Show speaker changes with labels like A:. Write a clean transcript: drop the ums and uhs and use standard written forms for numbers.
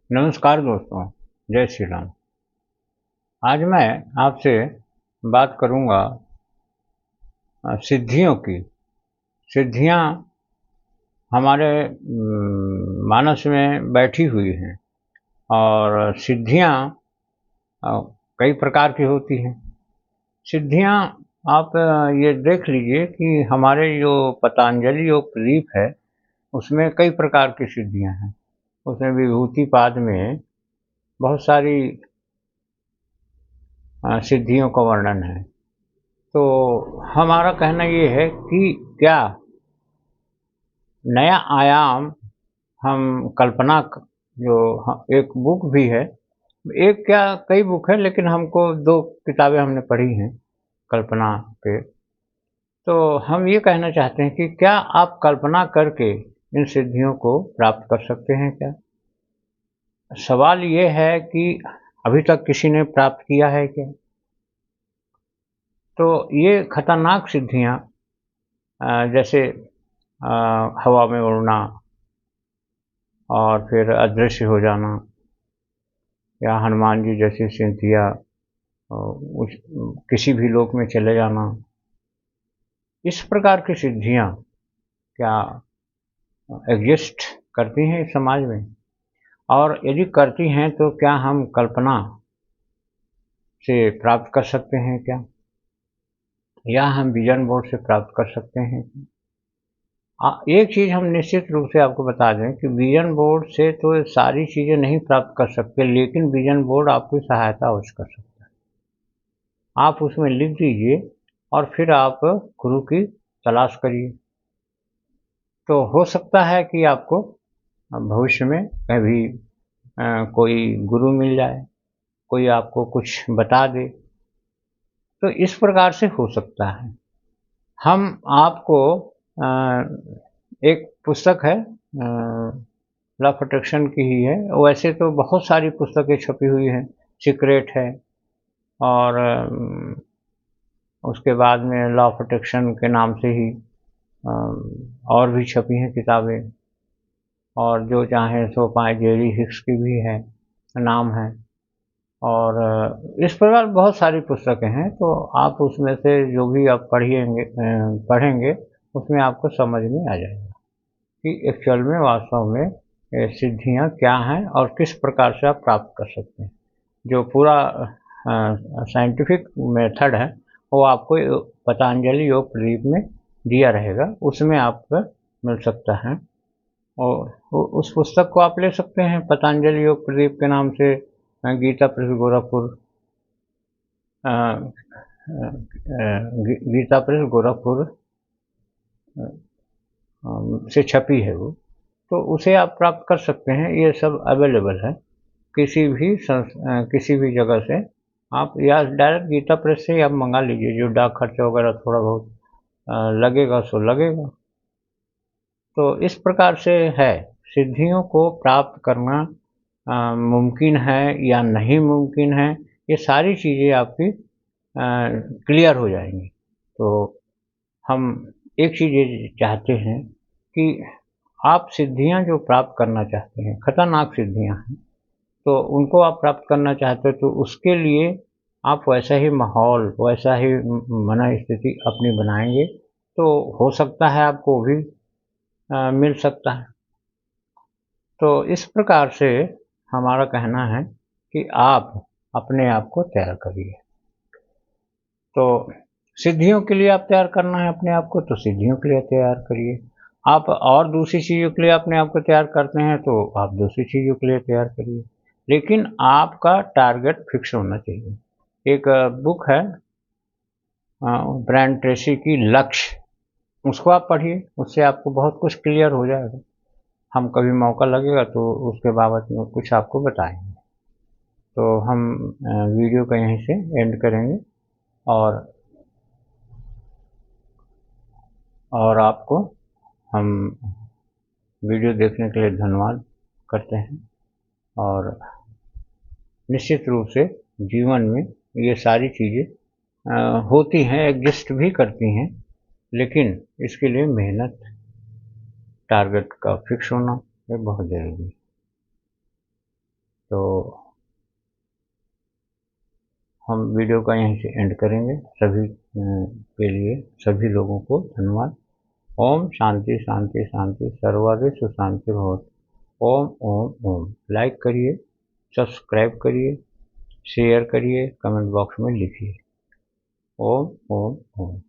A: नमस्कार दोस्तों, जय श्री राम। आज मैं आपसे बात करूंगा सिद्धियों की। सिद्धियां हमारे मानस में बैठी हुई हैं और सिद्धियां कई प्रकार की होती हैं। सिद्धियां आप ये देख लीजिए कि हमारे जो पतंजलि योग प्रदीप है, उसमें कई प्रकार की सिद्धियां हैं। उसमें विभूतिपाद में बहुत सारी सिद्धियों का वर्णन है। तो हमारा कहना ये है कि क्या नया आयाम हम कल्पना जो एक बुक भी है, एक क्या कई बुक है, लेकिन हमको 2 किताबें हमने पढ़ी हैं कल्पना पे। तो हम ये कहना चाहते हैं कि क्या आप कल्पना करके इन सिद्धियों को प्राप्त कर सकते हैं क्या? सवाल ये है कि अभी तक किसी ने प्राप्त किया है क्या? तो ये खतरनाक सिद्धियाँ जैसे हवा में उड़ना और फिर अदृश्य हो जाना, या हनुमान जी जैसी सिद्धियाँ, उस किसी भी लोक में चले जाना, इस प्रकार की सिद्धियाँ क्या एग्जिस्ट करती हैं इस समाज में? और यदि करती हैं तो क्या हम कल्पना से प्राप्त कर सकते हैं क्या? या हम विजन बोर्ड से प्राप्त कर सकते हैं? एक चीज़ हम निश्चित रूप से आपको बता दें कि विजन बोर्ड से तो सारी चीज़ें नहीं प्राप्त कर सकते, लेकिन विजन बोर्ड आपकी सहायता अवश्य कर सकता है। आप उसमें लिख दीजिए और फिर आप गुरु की तलाश करिए। तो हो सकता है कि आपको भविष्य में कभी कोई गुरु मिल जाए, कोई आपको कुछ बता दे। तो इस प्रकार से हो सकता है। हम आपको एक पुस्तक है, लॉ ऑफ अट्रैक्शन की ही है। वैसे तो बहुत सारी पुस्तकें छपी हुई हैं, सीक्रेट है, और उसके बाद में लॉ ऑफ अट्रैक्शन के नाम से ही और भी छपी हैं किताबें, और जो चाहें सो पाएँ, जेरी हिक्स की भी है, नाम है। और इस प्रकार बहुत सारी पुस्तकें हैं। तो आप उसमें से जो भी आप पढ़ेंगे उसमें आपको समझ में आ जाएगा कि एक्चुअल में वास्तव में सिद्धियाँ क्या हैं और किस प्रकार से आप प्राप्त कर सकते हैं। जो पूरा साइंटिफिक मेथड है वो आपको पतंजलि योग प्रदीप में दिया रहेगा, उसमें आपको मिल सकता है। और उस पुस्तक को आप ले सकते हैं पतंजलि योग प्रदीप के नाम से। गीता प्रेस गोरखपुर, गीता प्रेस गोरखपुर से छपी है वो, तो उसे आप प्राप्त कर सकते हैं। ये सब अवेलेबल है किसी भी जगह से। आप या डायरेक्ट गीता प्रेस से ही आप मंगा लीजिए, जो डाक खर्चा वगैरह थोड़ा बहुत लगेगा सो लगेगा। तो इस प्रकार से है, सिद्धियों को प्राप्त करना मुमकिन है या नहीं मुमकिन है, ये सारी चीज़ें आपकी क्लियर हो जाएंगी। तो हम एक चीज़ ये चाहते हैं कि आप सिद्धियां जो प्राप्त करना चाहते हैं, खतरनाक सिद्धियां हैं, तो उनको आप प्राप्त करना चाहते हो, तो उसके लिए आप वैसा ही माहौल, वैसा ही मन स्थिति अपनी बनाएंगे तो हो सकता है आपको भी मिल सकता है। तो इस प्रकार से हमारा कहना है कि आप अपने आप को तैयार करिए। तो सिद्धियों के लिए आप तैयार करना है अपने आप को, तो सिद्धियों के लिए तैयार करिए। आप और दूसरी चीज़ों के लिए अपने आप को तैयार करते हैं तो आप दूसरी चीज़ों के लिए तैयार करिए, लेकिन आपका टारगेट फिक्स होना चाहिए। एक बुक है ब्रायन ट्रेसी की, लक्ष्य, उसको आप पढ़िए, उससे आपको बहुत कुछ क्लियर हो जाएगा। हम कभी मौका लगेगा तो उसके बाबत में कुछ आपको बताएंगे। तो हम वीडियो को यहीं से एंड करेंगे, और आपको हम वीडियो देखने के लिए धन्यवाद करते हैं। और निश्चित रूप से जीवन में ये सारी चीज़ें होती हैं, एग्जिस्ट भी करती हैं, लेकिन इसके लिए मेहनत, टारगेट का फिक्स होना ये बहुत ज़रूरी है। तो हम वीडियो का यहीं से एंड करेंगे। सभी के लिए सभी लोगों को धन्यवाद। ओम शांति शांति शांति, सर्वत्र शांति भवतु। ओम ओम ओम। लाइक करिए, सब्सक्राइब करिए, शेयर करिए, कमेंट बॉक्स में लिखिए। ओम ओम ओम।